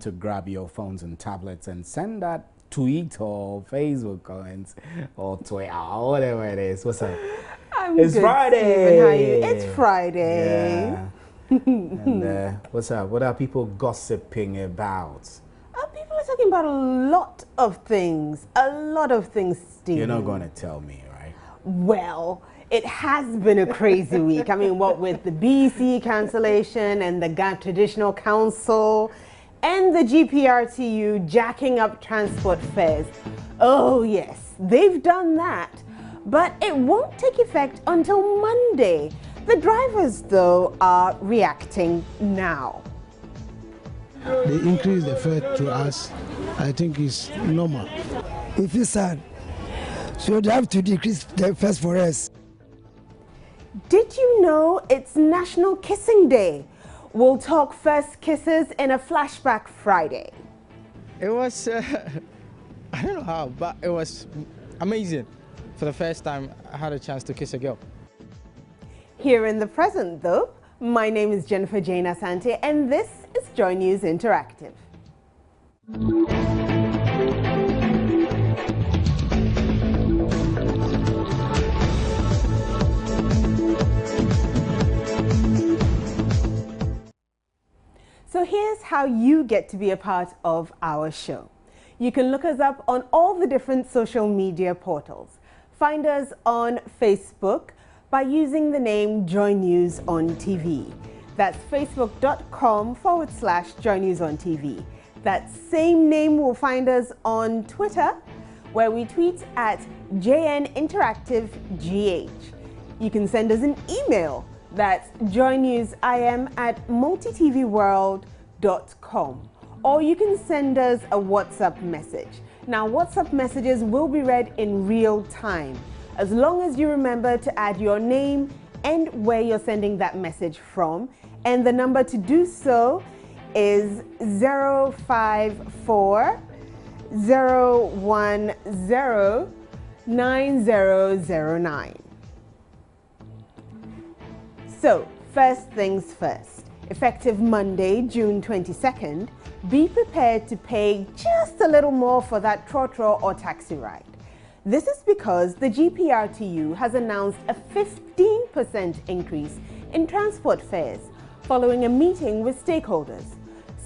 To grab your phones and tablets and send that tweet or Facebook comments or Twitter or whatever it is. What's up? It's Friday. Steven, how are you? It's Friday. Yeah. And what's up? What are people gossiping about? People are talking about a lot of things. Steven. You're not going to tell me, right? Well, it has been a crazy week. I mean, what with the BC cancellation and the GAT Traditional Council and the GPRTU jacking up transport fares. Oh yes, they've done that, but it won't take effect until Monday. The drivers, though, are reacting now. They increase the fare to us, I think is normal. We feel sad, so they have to decrease the fares for us. Did you know it's National Kissing Day? We'll talk first kisses in a flashback Friday. It was, I don't know how, but it was amazing. For the first time, I had a chance to kiss a girl. Here in the present, though, my name is Jennifer Jane Asante, and this is Joy News Interactive. So here's how you get to be a part of our show. You can look us up on all the different social media portals. Find us on Facebook by using the name Joy News on TV. That's facebook.com/Joy News on TV. That same name will find us on Twitter, where we tweet at JN Interactive GH. You can send us an email. That's joynewsim@multitvworld.com. Or you can send us a WhatsApp message. Now, WhatsApp messages will be read in real time, as long as you remember to add your name and where you're sending that message from. And the number to do so is 054 010 9009. So, first things first, effective Monday, June 22nd, be prepared to pay just a little more for that trotro or taxi ride. This is because the GPRTU has announced a 15% increase in transport fares following a meeting with stakeholders.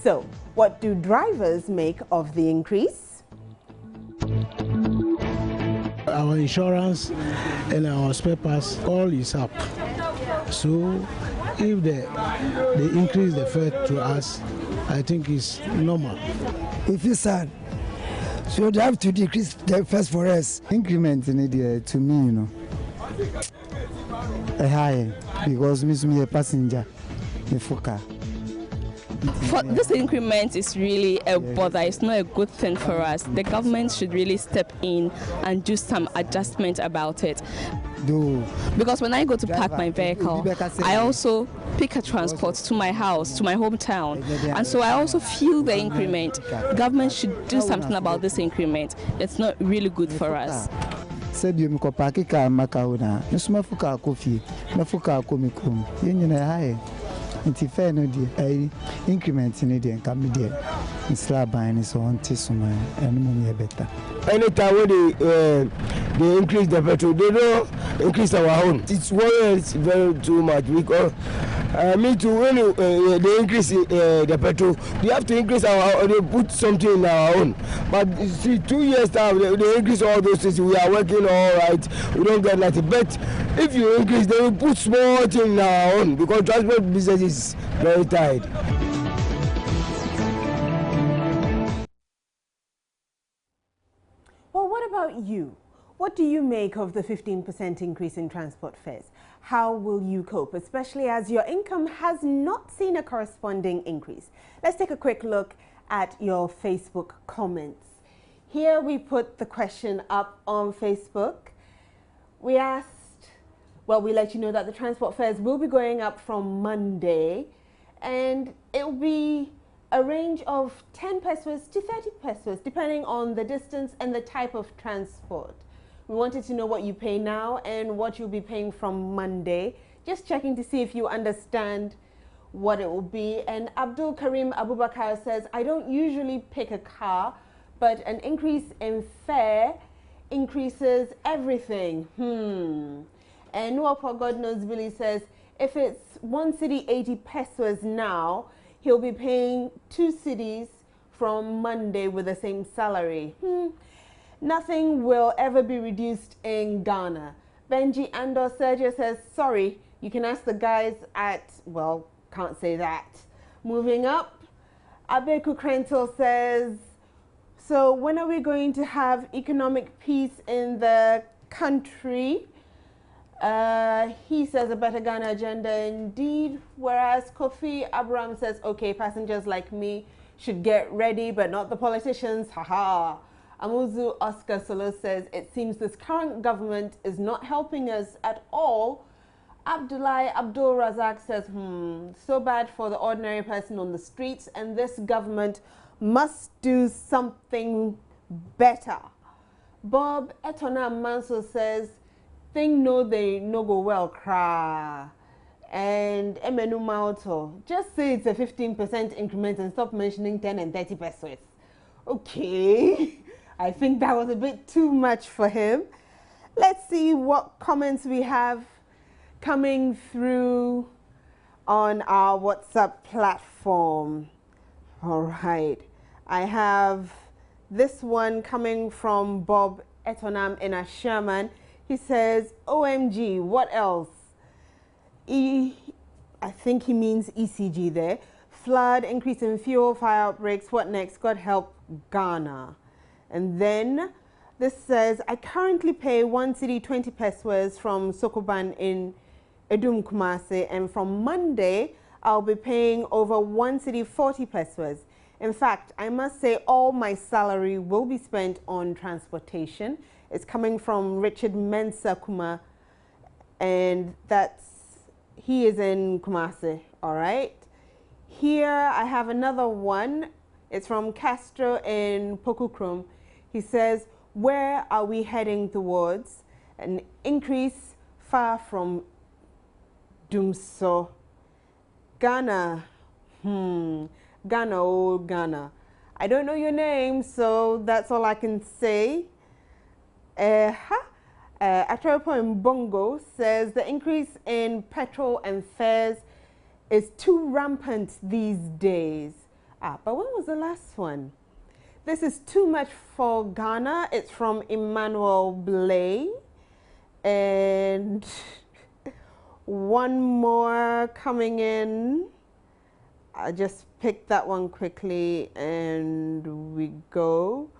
So, what do drivers make of the increase? Our insurance and our spare parts, all is up. So if they increase the fare to us, I think it's normal. We feel sad, so they have to decrease the fares for us. Increment in it, to me, a high, because me a passenger, a foka. For this increment is really a bother. It's not a good thing for us. The government should really step in and do some adjustment about it. Because when I go to park my vehicle, I also pick a transport to my house, to my hometown, and so I also feel the increment. The government should do something about this increment. It's not really good for us. Said you make a park car macauna, no smoke coffee, no fuka comicum, union high. Until fair no dear, increment in it and come there. It's slab buying is on Tissuma and money better. Anytime when they increase the petrol, they don't increase our own. It's worries very too much because me too, when they increase the petrol, we have to increase our, they put something in our own. But you see, 2 years time, they increase all those things. We are working all right, we don't get nothing. But if you increase, they will put small thing in our own because transport business is very tight. Well, what about you? What do you make of the 15% increase in transport fares? How will you cope, especially as your income has not seen a corresponding increase? Let's take a quick look at your Facebook comments. Here we put the question up on Facebook. We asked, well, we let you know that the transport fares will be going up from Monday, and it will be a range of 10 pesos to 30 pesos, depending on the distance and the type of transport. We wanted to know what you pay now and what you'll be paying from Monday. Just checking to see if you understand what it will be. And Abdul Karim Abubakar says, I don't usually pick a car, but an increase in fare increases everything. And Nuapa God knows Billy says, if it's 1 cedi 80 pesos now, he'll be paying 2 cedis from Monday with the same salary. Nothing will ever be reduced in Ghana. Benji Andor Sergio says, sorry, you can ask the guys at, well, can't say that. Moving up, Abeku Krentel says, so when are we going to have economic peace in the country? He says a better Ghana agenda indeed, whereas Kofi Abraham says, okay, passengers like me should get ready, but not the politicians, haha. Amuzu Oscar Solo says, it seems this current government is not helping us at all. Abdullah Abdul Razak says, so bad for the ordinary person on the streets, and this government must do something better. Bob Etona Manso says, thing no they no go well cry. And Emenu Mauto, just say it's a 15% increment and stop mentioning 10 and 30 pesos. Okay, I think that was a bit too much for him. Let's see what comments we have coming through on our WhatsApp platform. All right, I have this one coming from Bob Etonam in a Sherman. He says, OMG, what else? I think he means ECG there. Flood, increase in fuel, fire outbreaks, what next? God help Ghana. And then this says, I currently pay 1 cedi 20 pesos from Sokoban in Edum Kumasi, and from Monday, I'll be paying over 1 cedi 40 pesos. In fact, I must say all my salary will be spent on transportation. It's coming from Richard Mensah Kuma, and he is in Kumasi, all right? Here I have another one. It's from Castro in Pokukrum. He says, where are we heading towards? An increase far from Dumso. Ghana, Ghana, oh Ghana. I don't know your name, so that's all I can say. Atropo Mbongo says the increase in petrol and fares is too rampant these days. But when was the last one? This is too much for Ghana. It's from Emmanuel Blay. And one more coming in. I just picked that one quickly and we go.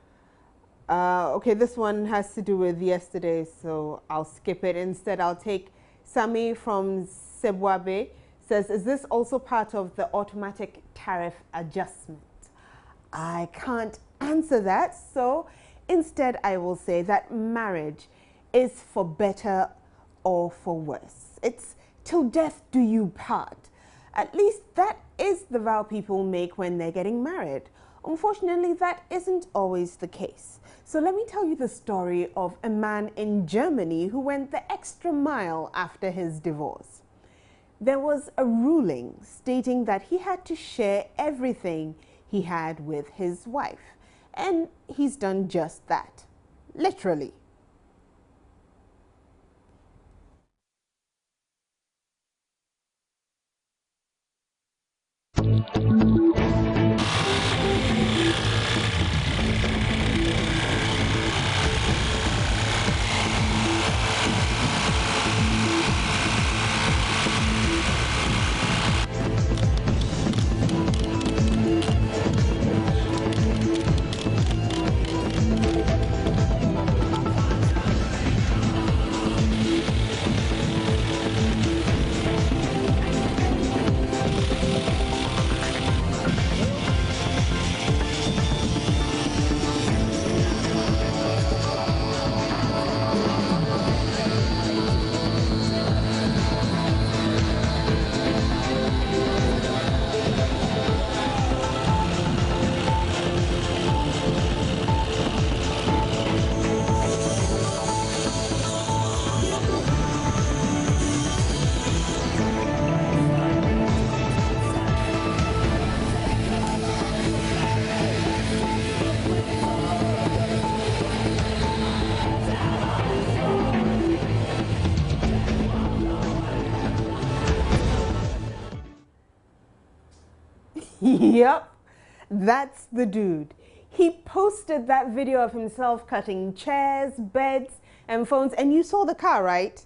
Okay, this one has to do with yesterday, so I'll skip it. Instead, I'll take Sami from Sebwabe. Says, is this also part of the automatic tariff adjustment? I can't answer that, so instead I will say that marriage is for better or for worse. It's till death do you part. At least that is the vow people make when they're getting married. Unfortunately, that isn't always the case. So let me tell you the story of a man in Germany who went the extra mile after his divorce. There was a ruling stating that he had to share everything he had with his wife. And he's done just that, literally. Yep, that's the dude. He posted that video of himself cutting chairs, beds, and phones, and you saw the car, right?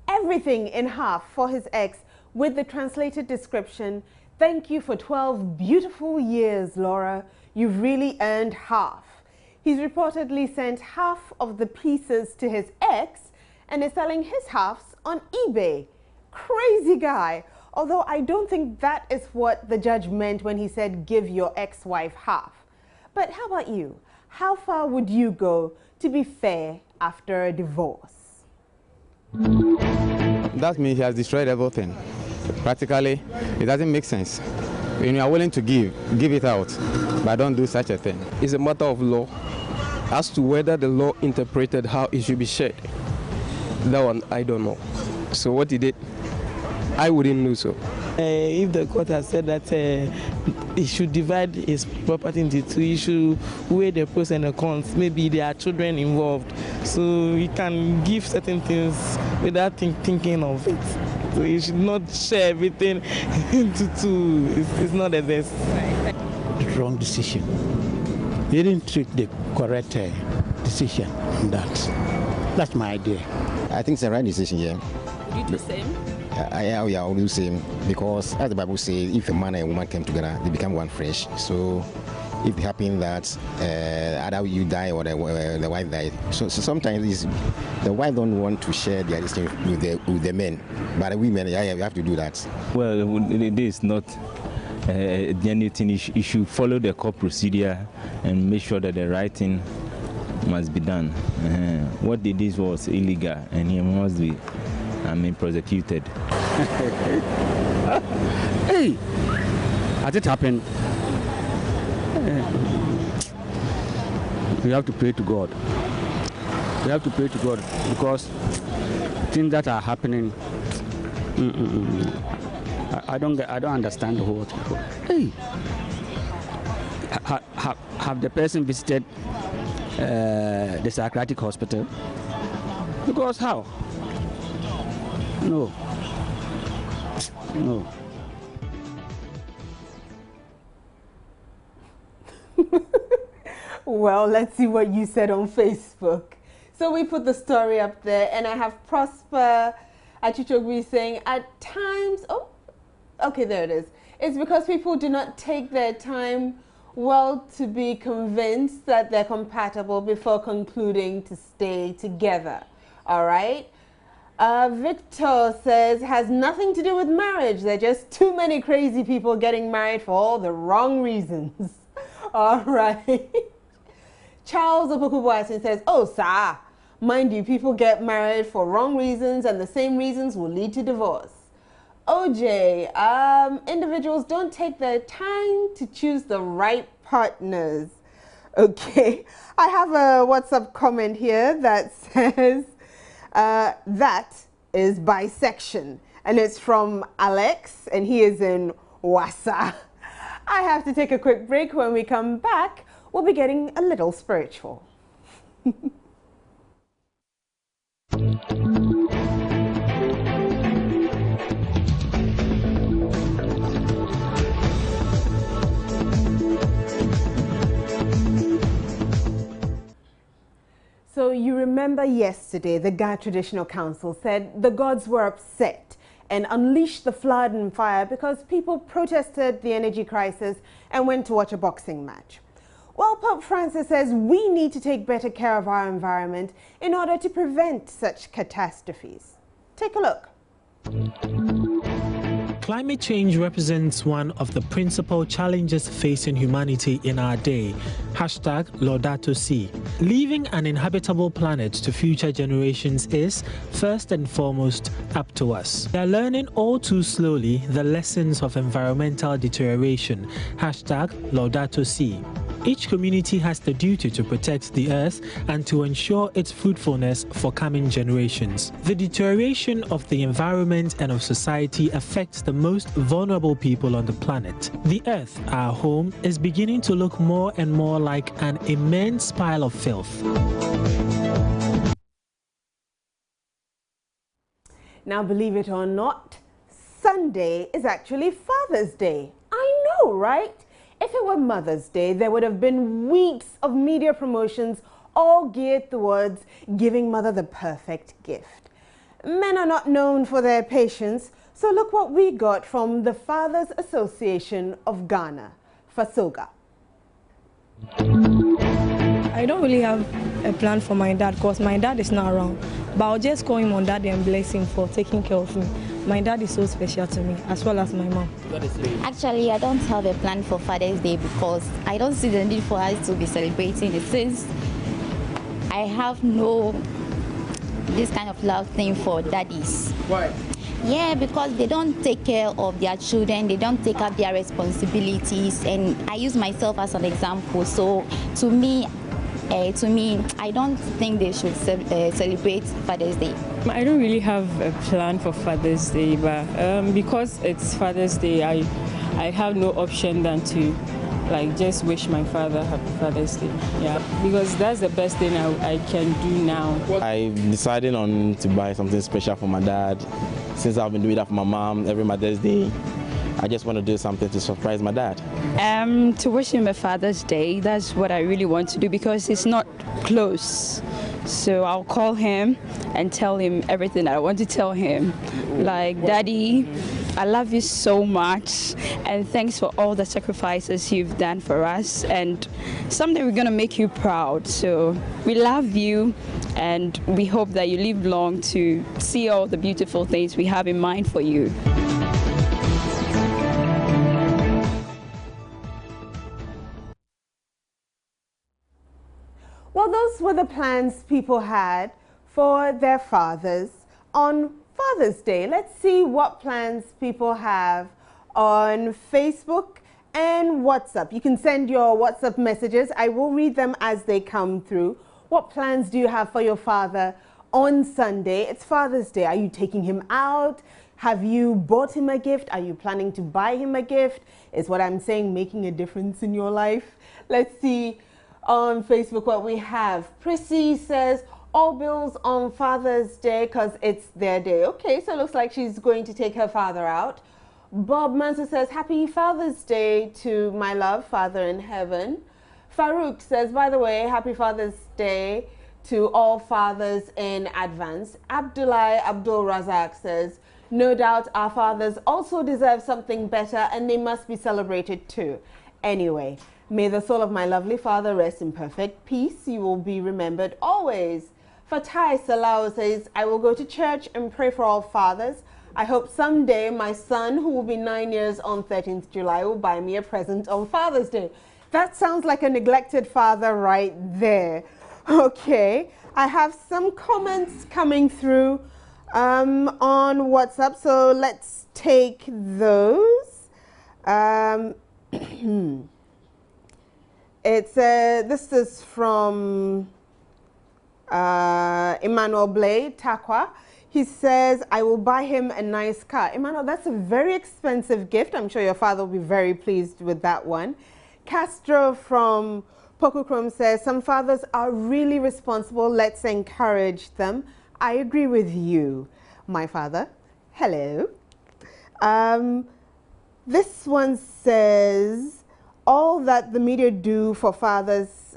Everything in half for his ex with the translated description, "Thank you for 12 beautiful years, Laura. You've really earned half." He's reportedly sent half of the pieces to his ex and is selling his halves on eBay. Crazy guy. Although I don't think that is what the judge meant when he said give your ex-wife half. But how about you? How far would you go to be fair after a divorce? That means he has destroyed everything. Practically, it doesn't make sense. When you are willing to give it out, but don't do such a thing. It's a matter of law. As to whether the law interpreted how it should be shared, that one I don't know. So what he did, I wouldn't know so. If the court has said that he should divide his property into two, he should weigh the pros and the cons. Maybe there are children involved, so he can give certain things without thinking of it. So he should not share everything into two. It's not the best. Wrong decision. He didn't take the correct decision on that. That's my idea. I think it's the right decision, yeah. You do the same? I will do the same, because as the Bible says, if a man and a woman come together, they become one flesh. So if it happens that either you die or the wife died, so sometimes the wife don't want to share their decision with the men, but the women, yeah, you have to do that. Well, it is not anything. You should follow the court procedure and make sure that the right thing must be done. What they did was illegal, and he must be, prosecuted. Hey, has it happened? We have to pray to God. We have to pray to God, because things that are happening, I don't understand the whole thing. Hey, have the person visited the psychiatric hospital? Because how? No. Well, let's see what you said on Facebook. So we put the story up there, and I have Prosper Achichogwi saying, at times, oh, okay, there it is. It's because people do not take their time well to be convinced that they're compatible before concluding to stay together. All right? Victor says, has nothing to do with marriage. There are just too many crazy people getting married for all the wrong reasons. All right. Charles Opokubuasin says, oh, sir, mind you, people get married for wrong reasons, and the same reasons will lead to divorce. OJ, individuals don't take their time to choose the right partners. Okay, I have a WhatsApp comment here that says, that is bisection, and it's from Alex, and he is in Wassa. I have to take a quick break. When we come back, we'll be getting a little spiritual. So you remember yesterday, the Ga Traditional Council said the gods were upset and unleashed the flood and fire because people protested the energy crisis and went to watch a boxing match. Well, Pope Francis says we need to take better care of our environment in order to prevent such catastrophes. Take a look. Climate change represents one of the principal challenges facing humanity in our day. Hashtag Laudato Si. Leaving an inhabitable planet to future generations is, first and foremost, up to us. We are learning all too slowly the lessons of environmental deterioration. Hashtag Laudato Si. Each community has the duty to protect the earth and to ensure its fruitfulness for coming generations. The deterioration of the environment and of society affects the most vulnerable people on the planet. The earth, our home, is beginning to look more and more like an immense pile of filth. Now, believe it or not, Sunday is actually Father's Day. I know, right? If it were Mother's Day, there would have been weeks of media promotions all geared towards giving mother the perfect gift. Men are not known for their patience, so look what we got from the Fathers Association of Ghana, FASOGA. I don't really have a plan for my dad because my dad is not around. But I'll just call him on that and bless him for taking care of me. My dad is so special to me, as well as my mom. Actually, I don't have a plan for Father's Day because I don't see the need for us to be celebrating it since I have no this kind of love thing for daddies. Why? Yeah, because they don't take care of their children, they don't take up their responsibilities, and I use myself as an example. So to me, I don't think they should celebrate Father's Day. I don't really have a plan for Father's Day, but because it's Father's Day, I have no option than to just wish my father happy Father's Day. Yeah, because that's the best thing I can do now. I decided on to buy something special for my dad. Since I've been doing that for my mom every Mother's Day, I just want to do something to surprise my dad. To wish him a Father's Day, that's what I really want to do because he's not close. So I'll call him and tell him everything that I want to tell him. Like, Daddy, I love you so much and thanks for all the sacrifices you've done for us, and someday we're going to make you proud. So we love you and we hope that you live long to see all the beautiful things we have in mind for you. Well, those were the plans people had for their fathers on Father's Day. Let's see what plans people have on Facebook and WhatsApp. You can send your WhatsApp messages. I will read them as they come through. What plans do you have for your father on Sunday? It's Father's Day. Are you taking him out? Have you bought him a gift? Are you planning to buy him a gift? Is what I'm saying making a difference in your life? Let's see on Facebook what we have. Prissy says, all bills on Father's Day because it's their day. Okay, so it looks like she's going to take her father out. Bob Manso says, happy Father's Day to my love, Father in heaven. Farouk says, by the way, happy Father's Day to all fathers in advance. Abdul Razak says, no doubt our fathers also deserve something better and they must be celebrated too. Anyway, may the soul of my lovely father rest in perfect peace. You will be remembered always. Fatai Salau says, I will go to church and pray for all fathers. I hope someday my son, who will be 9 years on 13th July, will buy me a present on Father's Day. That sounds like a neglected father right there. Okay, I have some comments coming through on WhatsApp, so let's take those. This is from Emmanuel Blade Takwa. He says, I will buy him a nice car. Emmanuel, that's a very expensive gift. I'm sure your father will be very pleased with that one. Castro from Pokukrom says, some fathers are really responsible. Let's encourage them. I agree with you, my father. Hello. This one says, all that the media do for fathers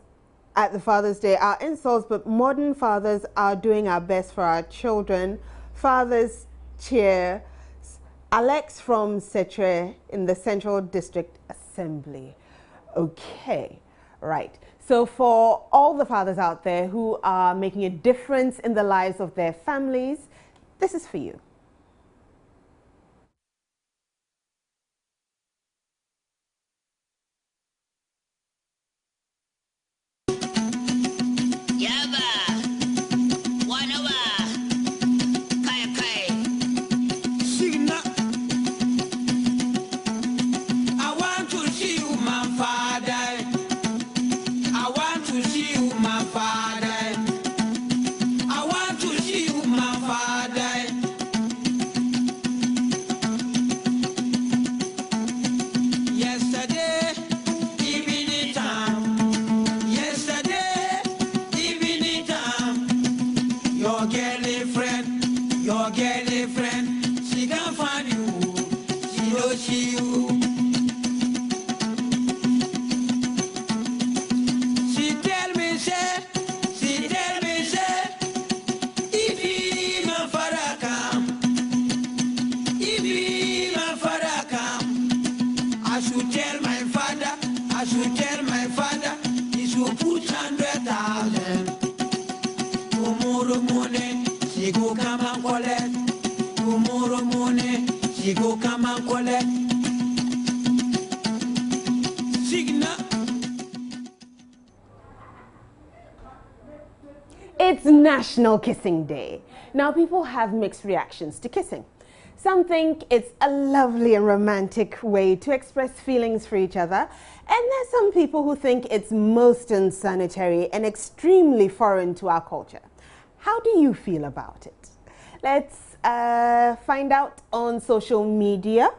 at the Father's Day are insults, but modern fathers are doing our best for our children. Fathers cheer. Alex from Setre in the Central District Assembly. Okay, right. So for all the fathers out there who are making a difference in the lives of their families, this is for you. It's National Kissing Day. Now, people have mixed reactions to kissing. Some think it's a lovely and romantic way to express feelings for each other, and there's some people who think it's most unsanitary and extremely foreign to our culture. How do you feel about it? Let's find out on social media,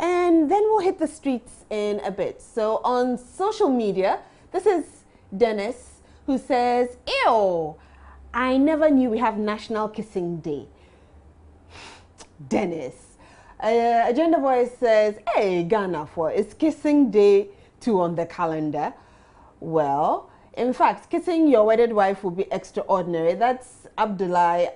and then we'll hit the streets in a bit. So on social media, this is Dennis, who says, "Ew, I never knew we have National Kissing Day." Dennis. Agenda Boy says, "Hey, Ghana, it's Kissing Day 2 on the calendar." Well, in fact, kissing your wedded wife will be extraordinary. That's Abdullah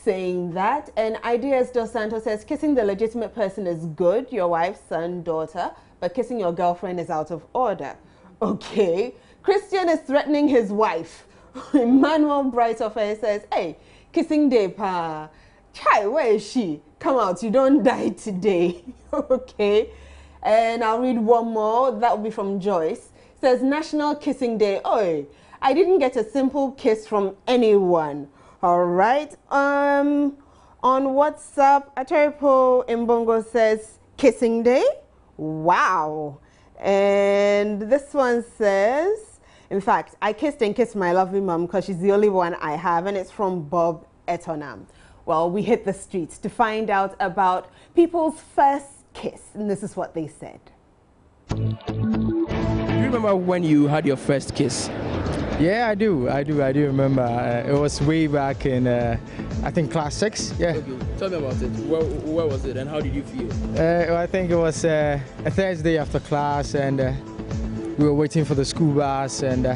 saying that. And Ideas Dos Santos says, "Kissing the legitimate person is good, your wife, son, daughter, but kissing your girlfriend is out of order." Okay. Christian is threatening his wife. Emmanuel Brightofer says, "Hey, Kissing Day, pa. Chai, where is she? Come out, you don't die today." Okay. And I'll read one more. That will be from Joyce. Says, "National Kissing Day. Oi, I didn't get a simple kiss from anyone." All right. On WhatsApp, Ateripo Mbongo says, "Kissing Day. Wow." And this one says, "In fact, I kissed and kissed my lovely mom because she's the only one I have," and it's from Bob Etonam. Well, we hit the streets to find out about people's first kiss, and this is what they said. Do you remember when you had your first kiss? Yeah, I do remember. It was way back in, I think, class 6. Yeah. Okay. Tell me about it. Where was it and how did you feel? I think it was a Thursday after class, and we were waiting for the school bus, and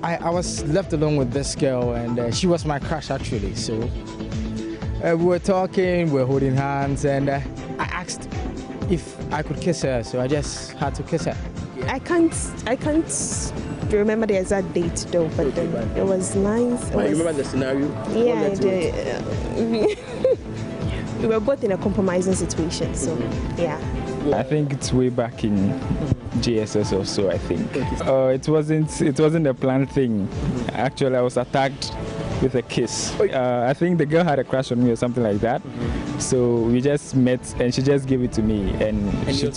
I was left alone with this girl, and she was my crush actually. So we were talking, we were holding hands, and I asked if I could kiss her, so I just had to kiss her. I can't remember the exact date though, but it was nice. You remember the scenario? Yeah, I did. We were both in a compromising situation, so yeah. I think it's way back in JSS or so, I think. It wasn't a planned thing. Actually, I was attacked with a kiss. I think the girl had a crush on me or something like that. So we just met and she just gave it to me, and she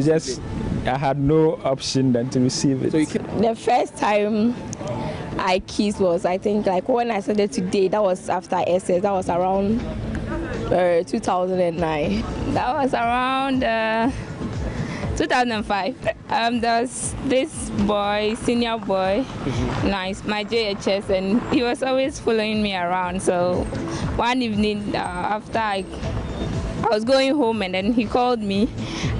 just, I had no option than to receive it. The first time I kissed was, I think, like when I started to date, that was after SS, that was around 2009. That was around 2005. There was this boy, senior boy, nice, my JHS, and he was always following me around. So one evening after I was going home, and then he called me,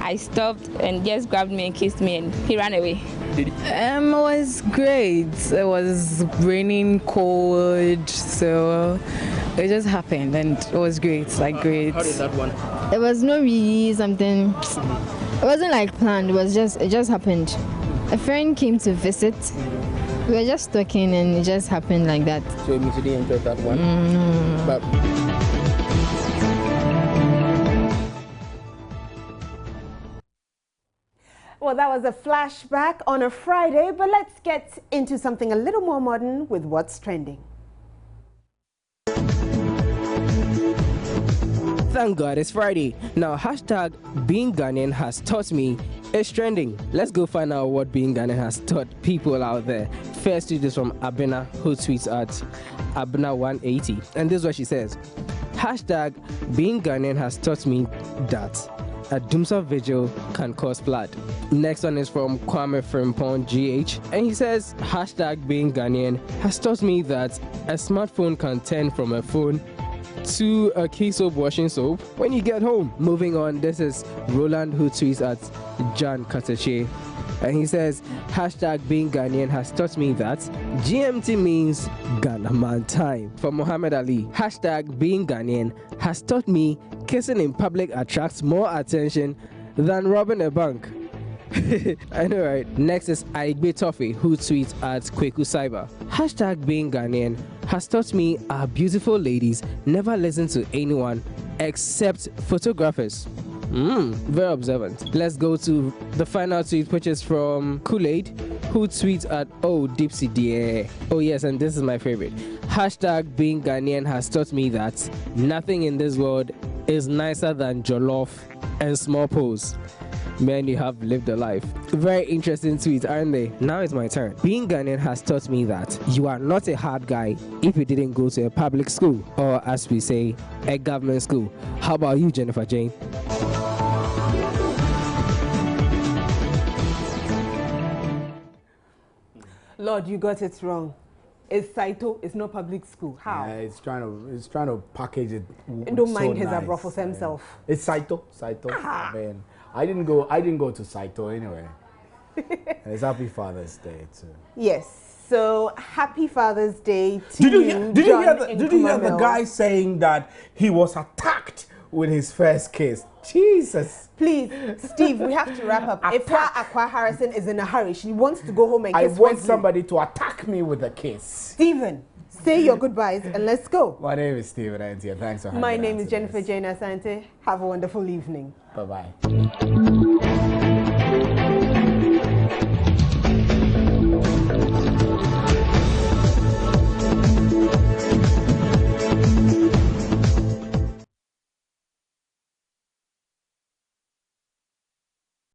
I stopped and just grabbed me and kissed me, and he ran away. It was great. It was raining, cold, so it just happened, and it was great, great. How did that one? It was not really something. It wasn't like planned. It just happened. A friend came to visit. We were just talking, and it just happened like that. So you didn't enjoy that one? But well, that was a flashback on a Friday, but let's get into something a little more modern with what's trending. Thank God it's Friday. Now, hashtag being Ghanaian has taught me it's trending. Let's go find out what being Ghanaian has taught people out there. First tweet is from Abena, who tweets at Abena180. And this is what she says. Hashtag being Ghanaian has taught me that a Dumsa vigil can cause flood. Next one is from Kwame Frimpong GH. And he says, hashtag being Ghanaian has taught me that a smartphone can turn from a phone to a key soap washing soap when you get home. Moving on, this is Roland, who tweets at John Katache, and he says, hashtag being Ghanaian has taught me that GMT means Ghana man time. For Muhammad Ali, hashtag being Ghanaian has taught me kissing in public attracts more attention than robbing a bank. I know, right? Next is Aigbe Toffee, who tweets at Kweku Cyber. Hashtag being Ghanaian has taught me our beautiful ladies never listen to anyone except photographers. Very observant. Let's go to the final tweet, which is from Kool-Aid, who tweets at Dipsy dear. Oh yes, and this is my favorite. Hashtag being Ghanaian has taught me that nothing in this world is nicer than jollof and small pose. Man, you have lived a life. Very interesting tweets, aren't they? Now it's my turn. Being Ghanaian has taught me that you are not a hard guy if you didn't go to a public school, or as we say, a government school. How about you, Jennifer Jane? Lord, you got it wrong. It's Saito, it's not public school. How? Yeah, it's trying to package it. Don't mind his nice. Abrofos himself. It's Saito. I mean, I didn't go to Saito anyway. And it's Happy Father's Day too. Yes. So happy Father's Day to you. Did you hear the guy saying that he was attacked with his first kiss? Jesus. Please, Steve, we have to wrap up. If Aqua Harrison is in a hurry, she wants to go home and kiss. I want somebody to attack me with a kiss. Stephen, say your goodbyes and let's go. My name is Stephen Antia. Thanks for having me. My name is Jennifer Jane Asante. Have a wonderful evening. Bye-bye.